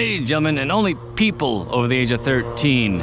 Ladies and gentlemen, and only people over the age of 13,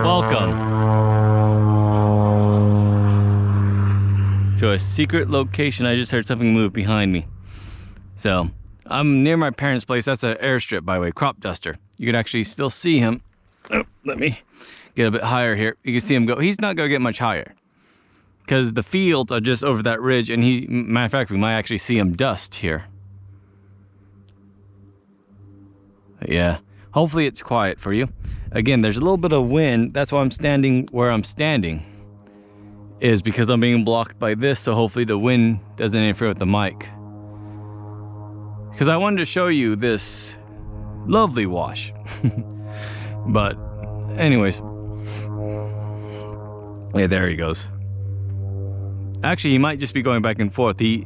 welcome to a secret location. I just heard something move behind me. So, I'm near my parents' place. That's an airstrip, by the way, crop duster. You can actually still see him. Oh, let me get a bit higher here. You can see him go. He's not going to get much higher because the fields are just over that ridge, and matter of fact, we might actually see him dust here. Yeah, hopefully it's quiet for you. Again, there's a little bit of wind. That's why I'm standing where I'm standing, is because I'm being blocked by this, so hopefully the wind doesn't interfere with the mic. Because I wanted to show you this lovely wash. But anyways, yeah, there he goes. Actually, he might just be going back and forth. The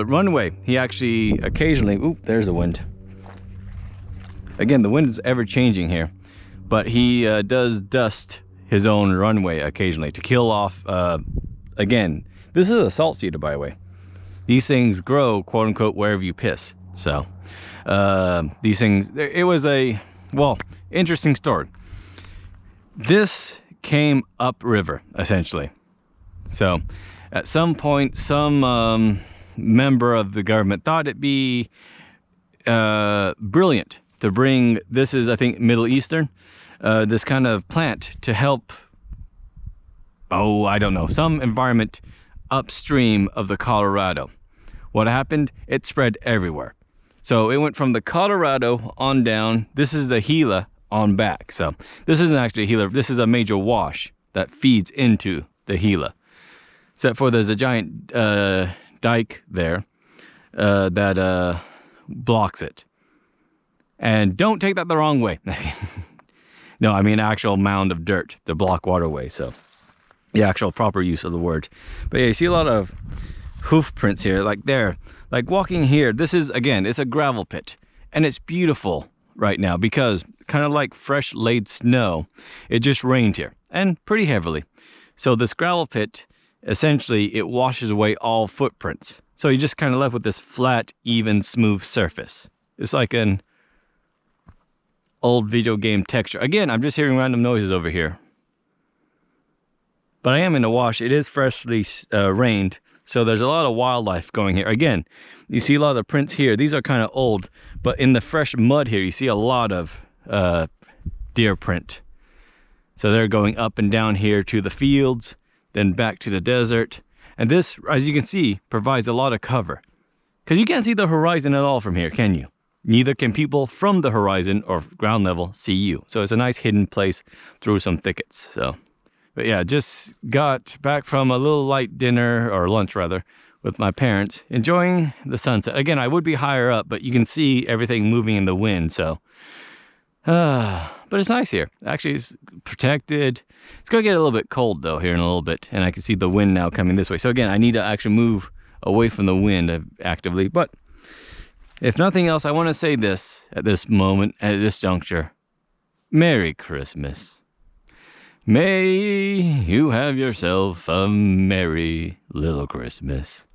runway, he actually occasionally, oop, there's the wind. Again, the wind is ever changing here, but he does dust his own runway occasionally to kill off, again, this is a salt cedar, by the way. These things grow, quote unquote, wherever you piss. So, these things, it was a, well, interesting story. This came upriver, essentially. So, at some point, some member of the government thought it'd be brilliant to bring, this is, I think, Middle Eastern, this kind of plant to help, oh, I don't know, some environment upstream of the Colorado. What happened? It spread everywhere. So it went from the Colorado on down. This is the Gila on back. So this isn't actually a Gila. This is a major wash that feeds into the Gila. Except for there's a giant dike there that blocks it. And don't take that the wrong way. No, I mean actual mound of dirt to block waterway. So the actual proper use of the word. But yeah, you see a lot of hoof prints here, like there. Like walking here, this is, again, it's a gravel pit. And it's beautiful right now because kind of like fresh laid snow, it just rained here. And pretty heavily. So this gravel pit, essentially, it washes away all footprints. So you're just kind of left with this flat, even, smooth surface. It's like an old video game texture. Again, I'm just hearing random noises over here. But I am in a wash. It is freshly rained. So there's a lot of wildlife going here. Again, you see a lot of the prints here. These are kind of old. But in the fresh mud here, you see a lot of deer print. So they're going up and down here to the fields, then back to the desert. And this, as you can see, provides a lot of cover. Because you can't see the horizon at all from here, can you? Neither can people from the horizon or ground level see you. So it's a nice hidden place through some thickets. So, but yeah, just got back from a little light dinner, or lunch rather, with my parents, enjoying the sunset. Again, I would be higher up, but you can see everything moving in the wind. So, but it's nice here. Actually, it's protected. It's going to get a little bit cold though here in a little bit. And I can see the wind now coming this way. So again, I need to actually move away from the wind actively. But if nothing else, I want to say this at this moment, at this juncture. Merry Christmas. May you have yourself a merry little Christmas.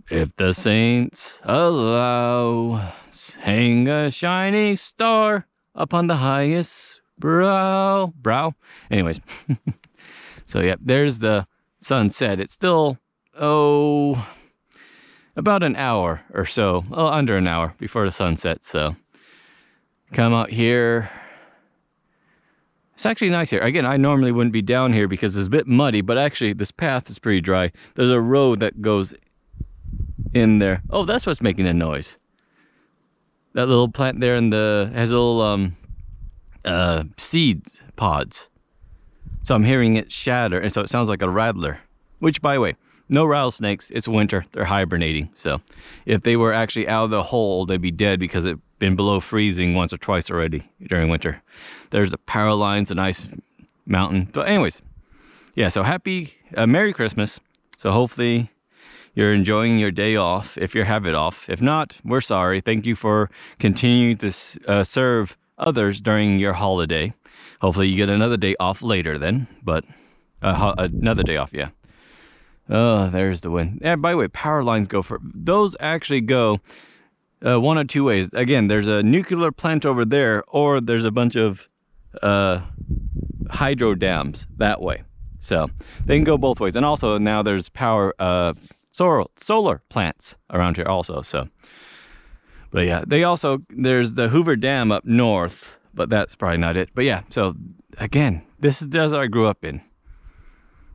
If the saints allow, hang a shining star upon the highest brow. Anyways. So yeah, there's the sunset. It's still, about an hour or so, under an hour before the sunset. So come out here. It's actually nice here. Again, I normally wouldn't be down here because it's a bit muddy, but actually this path is pretty dry. There's a road that goes in there. Oh, that's what's making the noise. That little plant there has little seeds pods. So I'm hearing it shatter, and so it sounds like a rattler. Which, by the way, no rattlesnakes. It's winter. They're hibernating. So if they were actually out of the hole, they'd be dead because it's been below freezing once or twice already during winter. There's the power lines, a nice mountain. But anyways, yeah, so Merry Christmas. So hopefully you're enjoying your day off, if you have it off. If not, we're sorry. Thank you for continuing to serve others during your holiday. Hopefully you get another day off later then. But another day off, yeah. Oh, there's the wind. Yeah, by the way, power lines those actually go one of two ways. Again, there's a nuclear plant over there, or there's a bunch of hydro dams that way. So they can go both ways. And also now there's power solar plants around here also. So, but yeah, there's the Hoover Dam up north, but that's probably not it. But yeah, so again, this is the desert I grew up in.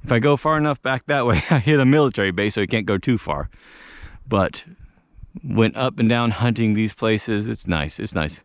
If I go far enough back that way, I hit a military base, so you can't go too far. But went up and down hunting these places. It's nice. It's nice.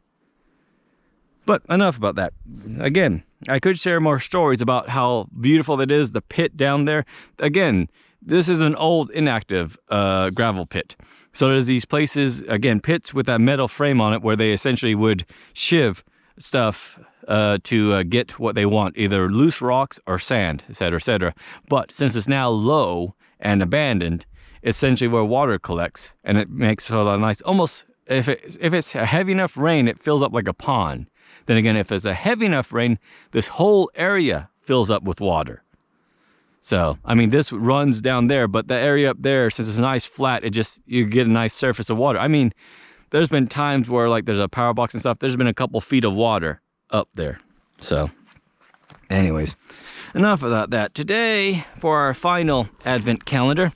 But enough about that. Again, I could share more stories about how beautiful it is, the pit down there. Again, this is an old inactive gravel pit. So there's these places, again, pits with that metal frame on it where they essentially would shiv stuff to get what they want, either loose rocks or sand, etc., etc. But since it's now low and abandoned, essentially where water collects, and it makes a nice, almost, if it's a heavy enough rain, it fills up like a pond. Then again, if it's a heavy enough rain, this whole area fills up with water. So, I mean, this runs down there, but the area up there, since it's nice flat, you get a nice surface of water. I mean, there's been times where like there's a power box and stuff, there's been a couple feet of water up there. So anyways, enough about that. Today, for our final Advent calendar,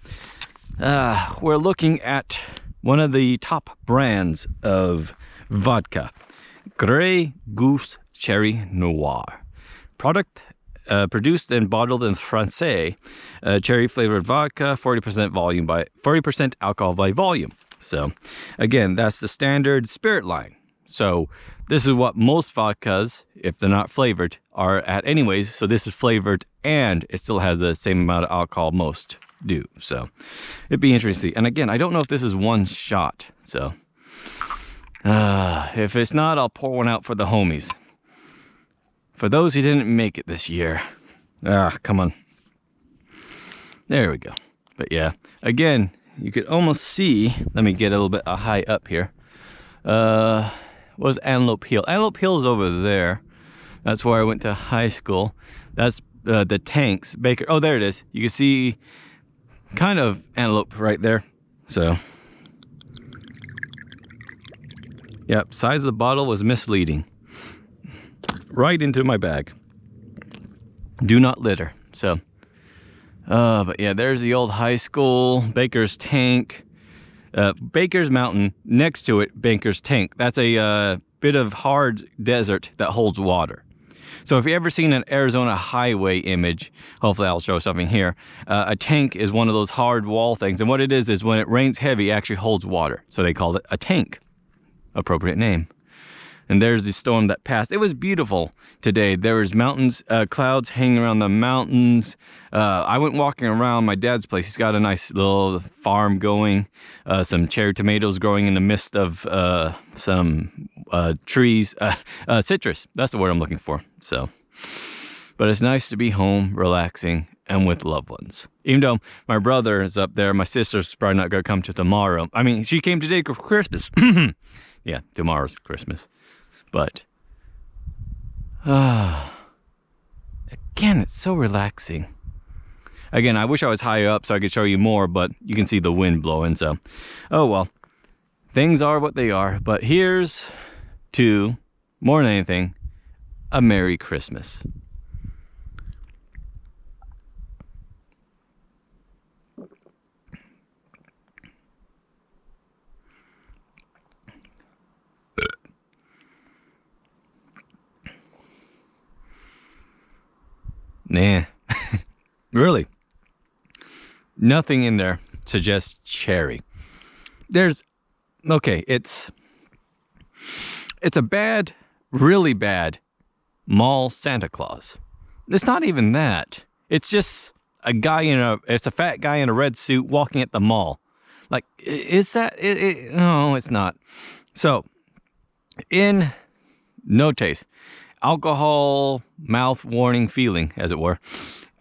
we're looking at one of the top brands of vodka, Grey Goose Cherry Noir. Product produced and bottled in Francais, cherry flavored vodka, 40% alcohol by volume. So again, that's the standard spirit line. So this is what most vodkas, if they're not flavored, are at anyways. So this is flavored and it still has the same amount of alcohol most do. So it'd be interesting. And again, I don't know if this is one shot. So if it's not, I'll pour one out for the homies. For those who didn't make it this year. Come on. There we go. But yeah, again, you could almost see, let me get a little bit high up here. Was Antelope Hill. Antelope Hill is over there. That's where I went to high school. That's the tanks. Baker. Oh, there it is. You can see kind of antelope right there. So, yep, size of the bottle was misleading. Right into my bag. Do not litter. So, but yeah, there's the old high school, Baker's Tank, Baker's Mountain, next to it, Baker's Tank. That's a bit of hard desert that holds water. So if you've ever seen an Arizona highway image, hopefully I'll show something here, a tank is one of those hard wall things. And what it is when it rains heavy, it actually holds water. So they called it a tank. Appropriate name. And there's the storm that passed. It was beautiful today. There was mountains, clouds hanging around the mountains. I went walking around my dad's place. He's got a nice little farm going. Some cherry tomatoes growing in the midst of some trees. Citrus, that's the word I'm looking for. So, but it's nice to be home, relaxing, and with loved ones. Even though my brother is up there, my sister's probably not going to come to tomorrow. I mean, she came today for Christmas. Yeah, tomorrow's Christmas. But, again, it's so relaxing. Again, I wish I was higher up so I could show you more, but you can see the wind blowing, so. Oh, well. Things are what they are. But here's to, more than anything, a Merry Christmas. Nah, really, nothing in there suggests cherry. Okay, it's a bad, really bad mall Santa Claus. It's not even that. It's just it's a fat guy in a red suit walking at the mall. Like, is that, no, it's not. So, in no taste. Alcohol mouth warning feeling, as it were.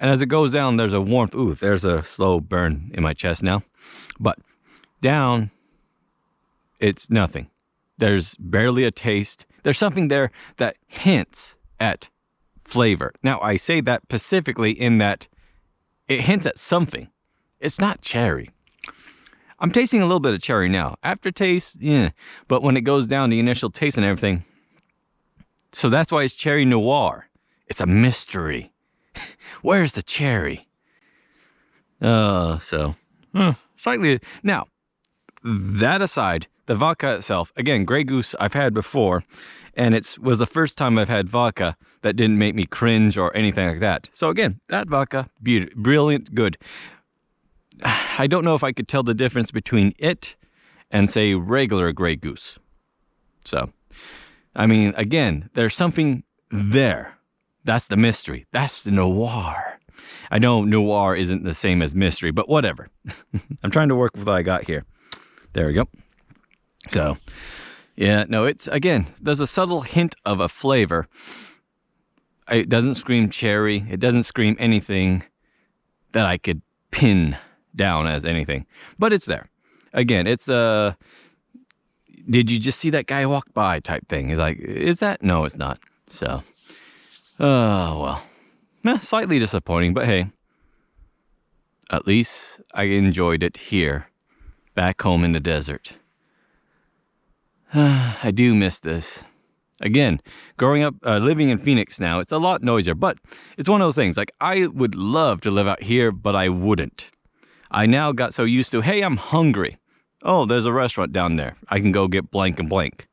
And as it goes down, there's a warmth. Ooh, there's a slow burn in my chest now. But down, it's nothing. There's barely a taste. There's something there that hints at flavor. Now, I say that specifically in that it hints at something. It's not cherry. I'm tasting a little bit of cherry now. Aftertaste, yeah. But when it goes down, the initial taste and everything. So that's why it's cherry noir. It's a mystery. Where's the cherry? Slightly. Now, that aside, the vodka itself, again, Grey Goose I've had before, and it was the first time I've had vodka that didn't make me cringe or anything like that. So again, that vodka, brilliant, good. I don't know if I could tell the difference between it and, say, regular Grey Goose. So, I mean, again, there's something there. That's the mystery. That's the noir. I know noir isn't the same as mystery, but whatever. I'm trying to work with what I got here. There we go. So, yeah, no, it's, again, there's a subtle hint of a flavor. It doesn't scream cherry. It doesn't scream anything that I could pin down as anything. But it's there. Again, it's the, did you just see that guy walk by type thing? He's like, is that? No, it's not. So, oh, well. Slightly disappointing, but hey. At least I enjoyed it here. Back home in the desert. I do miss this. Again, growing up, living in Phoenix now, it's a lot noisier, but it's one of those things. Like, I would love to live out here, but I wouldn't. I now got so used to, hey, I'm hungry. Oh, there's a restaurant down there. I can go get blank and blank.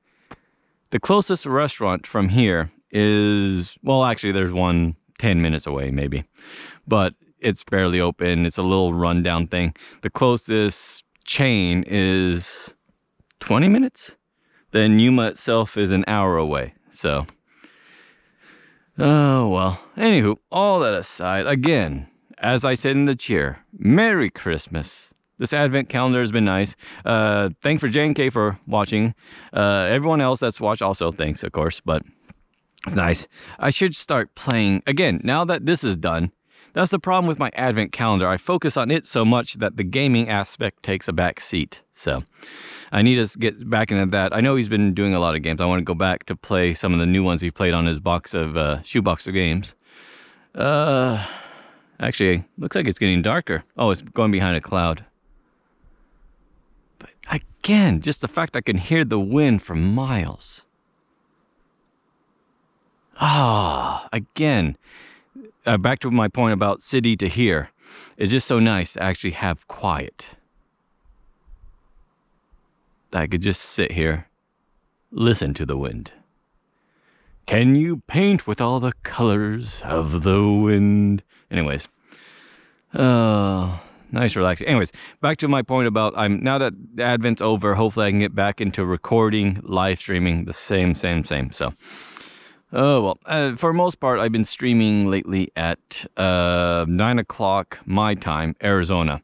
The closest restaurant from here is, well, actually, there's one 10 minutes away, maybe. But it's barely open. It's a little rundown thing. The closest chain is 20 minutes. Then Yuma itself is an hour away. So, oh, well. Anywho, all that aside, again, as I said in the cheer, Merry Christmas. This Advent calendar has been nice. Thanks for J&K for watching. Everyone else that's watched also thanks, of course, but it's nice. I should start playing, again, now that this is done. That's the problem with my Advent calendar. I focus on it so much that the gaming aspect takes a back seat. So I need to get back into that. I know he's been doing a lot of games. I want to go back to play some of the new ones he played on his box of shoebox of games. Actually, looks like it's getting darker. Oh, it's going behind a cloud. But again, just the fact I can hear the wind for miles. Again, back to my point about city to here. It's just so nice to actually have quiet. I could just sit here, listen to the wind. Can you paint with all the colors of the wind? Anyways, nice relaxing. Anyways, back to my point about now that the Advent's over, hopefully I can get back into recording, live streaming, the same. So, oh well. For the most part, I've been streaming lately at 9 o'clock my time, Arizona.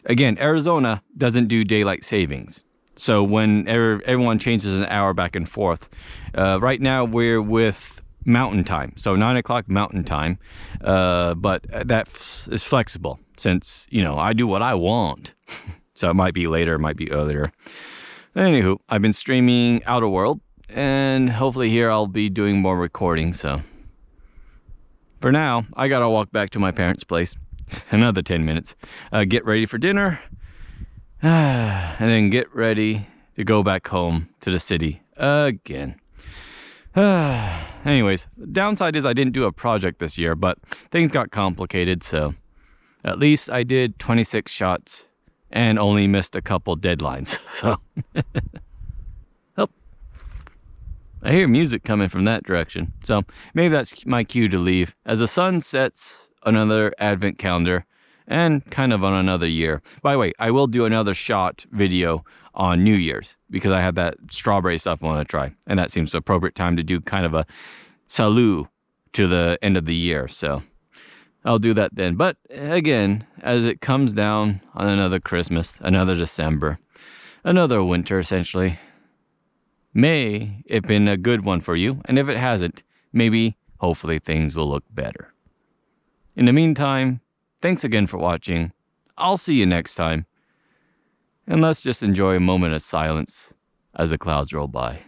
Again, Arizona doesn't do daylight savings. So when everyone changes an hour back and forth, right now we're with Mountain Time, so 9 o'clock Mountain Time, but that is flexible since, you know, I do what I want. So it might be later, it might be earlier. Anywho, I've been streaming Outer World, and hopefully here I'll be doing more recording, so. For now, I gotta walk back to my parents' place, another 10 minutes, get ready for dinner, and then get ready to go back home to the city again. Anyways, downside is I didn't do a project this year, but things got complicated, so at least I did 26 shots and only missed a couple deadlines. So, oh, I hear music coming from that direction, so maybe that's my cue to leave. As the sun sets, another Advent calendar, and kind of on another year. By the way, I will do another shot video on New Year's because I have that strawberry stuff I want to try. And that seems the appropriate time to do kind of a salut to the end of the year. So I'll do that then. But again, as it comes down on another Christmas, another December, another winter essentially, may it been a good one for you. And if it hasn't, maybe, hopefully things will look better. In the meantime, thanks again for watching. I'll see you next time. And let's just enjoy a moment of silence as the clouds roll by.